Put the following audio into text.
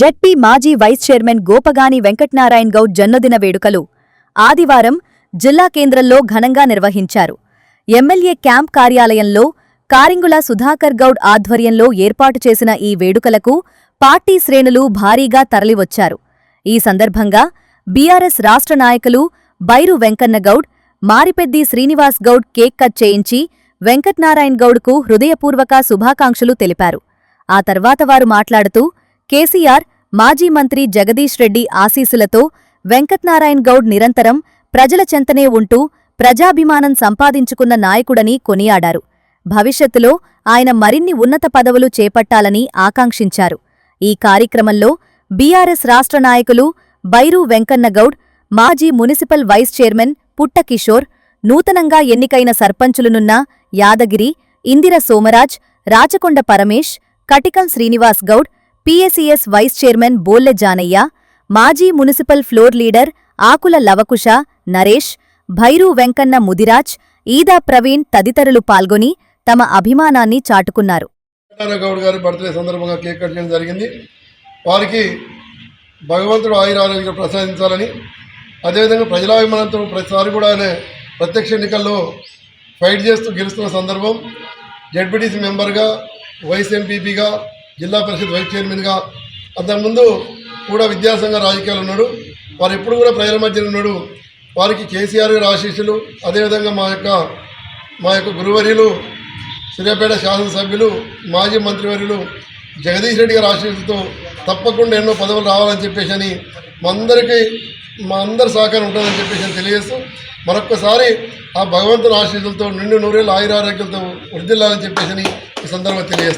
ZP మాజీ vice chairman Gopagani వెంకటనారాయణ్ Goud జన్మదిన వేడుకలు ఆదివారం జిల్లా కేంద్రంలో ఘనంగా నిర్వహించారు. ఎమ్మెల్యే క్యాంప్ కార్యాలయంలో కారింగుల సుధాకర్ గౌడ్ ఆధ్వర్యంలో ఏర్పాటు చేసిన ఈ వేడుకలకు పార్టీ శ్రేణులు భారీగా తరలివచ్చారు. ఈ సందర్భంగా బీఆర్ఎస్ రాష్ట్ర నాయకులు బైరు వెంకన్న గౌడ్, మారిపెద్ది శ్రీనివాస్ గౌడ్ కేక్ కట్ చేయించి వెంకటనారాయణ్ గౌడ్కు హృదయపూర్వక శుభాకాంక్షలు తెలిపారు. ఆ తర్వాత వారు మాట్లాడుతూ కేసీఆర్, మాజీ మంత్రి జగదీష్ రెడ్డి ఆశీస్సులతో వెంకటనారాయణ్ గౌడ్ నిరంతరం ప్రజల చెంతనే ఉంటూ ప్రజాభిమానం సంపాదించుకున్న నాయకుడని కొనియాడారు. భవిష్యత్తులో ఆయన మరిన్ని ఉన్నత పదవులు చేపట్టాలని ఆకాంక్షించారు. ఈ కార్యక్రమంలో బీఆర్ఎస్ రాష్ట్ర నాయకులు బైరు వెంకన్న గౌడ్, మాజీ మున్సిపల్ వైస్ చైర్మన్ పుట్ట కిషోర్, నూతనంగా ఎన్నికైన సర్పంచులునున్న Yadagiri, Indira Somaraj, Rachakonda Paramesh, Katikam Srinivas Goud, PSES vice chairman Bolle Janaiah, మాజీ municipal floor leader Akula Lavakusha, Naresh, Bhairu Venkanna Mudiraj, Eda Praveen తదితరులు పాల్గొని తమ అభిమానాన్ని చాటుకున్నారు. గౌడ్ గారి బర్త్డే సందర్భంగా కేక్ కట్ చేయడం జరిగింది. వారికి భగవంతుడు ఆయురారోగ్యం ప్రసాదించాలని, అదేవిధంగా ప్రజలాభిమానంతో ప్రతిసారి కూడా ఆయన ప్రత్యక్ష ఎన్నికల్లో ఫైట్ చేస్తూ గెలుస్తున్న సందర్భం, జెడ్పీటీసీ మెంబర్గా, వైస్ ఎంపీపీగా, జిల్లా పరిషత్ వైస్ చైర్మన్గా, అంతకుముందు కూడా విద్యాసంఘ రాజకీయాలు ఉన్నాడు. వారు ఎప్పుడు కూడా ప్రజల మధ్య ఉన్నాడు. వారికి కేసీఆర్ గారి ఆశీస్సులు, అదేవిధంగా మా యొక్క గురువర్యులు సూర్యాపేట శాసనసభ్యులు, మాజీ మంత్రివర్యులు జగదీష్ రెడ్డి గారి ఆశీస్సులతో తప్పకుండా ఎన్నో పదవులు రావాలని చెప్పేసి మా అందరి సహకారం ఉంటుందని చెప్పేసి తెలియజేస్తూ, మరొక్కసారి ఆ భగవంతుని ఆశీస్సులతో నిండు నూరేళ్ళు ఆయురారోగ్యాలతో వృద్ధిల్లాలని చెప్పేసి ఈ సందర్భంగా తెలియజేస్తాను.